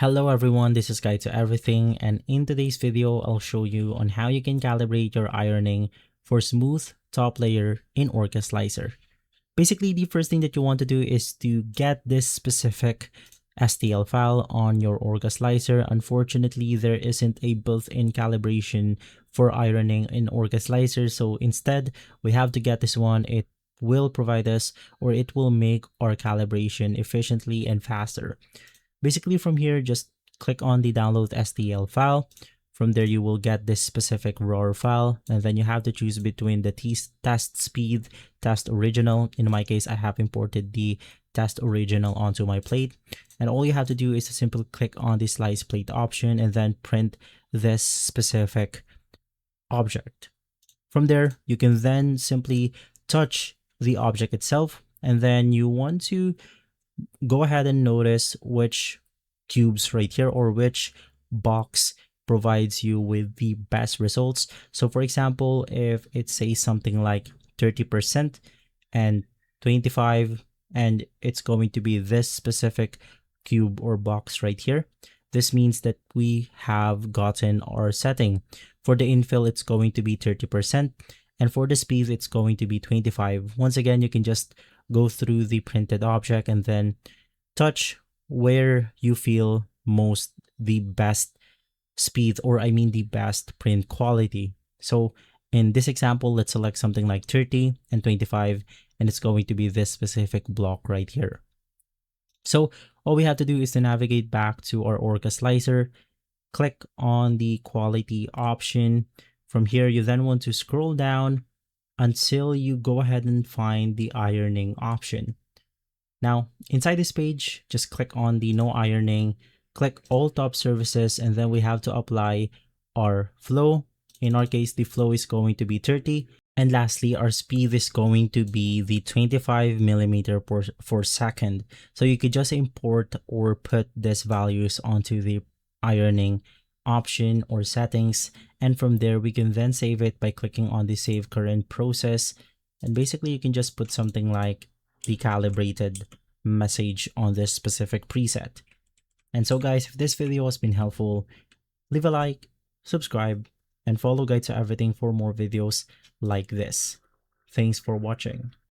Hello everyone, this is Guide to Everything, and in today's video, I'll show you on how you can calibrate your ironing for smooth top layer in Orca Slicer. Basically, the first thing that you want to do is to get this specific STL file on your Orca Slicer. Unfortunately, there isn't a built-in calibration for ironing in Orca Slicer, so instead, we have to get this one. It will provide us, or it will make our calibration efficiently and faster. Basically from here, just click on the download STL file. From there, you will get this specific RAW file, and then you have to choose between the test speed, test original. In my case, I have imported the test original onto my plate. And all you have to do is to simply click on the slice plate option and then print this specific object. From there, you can then simply touch the object itself, and then you want to go ahead and notice which cubes right here or which box provides you with the best results. So for example, if it says something like 30% and 25, and it's going to be this specific cube or box right here, this means that we have gotten our setting. For the infill, it's going to be 30%, and for the speed, it's going to be 25. Once again, you can just go through the printed object and then touch where you feel most the best speed, or I mean the best print quality. So in this example, let's select something like 30 and 25, and it's going to be this specific block right here. So all we have to do is to navigate back to our Orca Slicer, click on the quality option. From here, you then want to scroll down until you go ahead and find the ironing option. Now, inside this page, just click on the no ironing, click all top services, and then we have to apply our flow. In our case, the flow is going to be 30. And lastly, our speed is going to be the 25 millimeter per second. So you could just import or put these values onto the ironing option or settings, and from there we can then save it by clicking on the save current process, and basically you can just put something like the calibrated message on this specific preset. And so guys, if this video has been helpful, leave a like, subscribe, and follow Guide to Everything for more videos like this. Thanks for watching.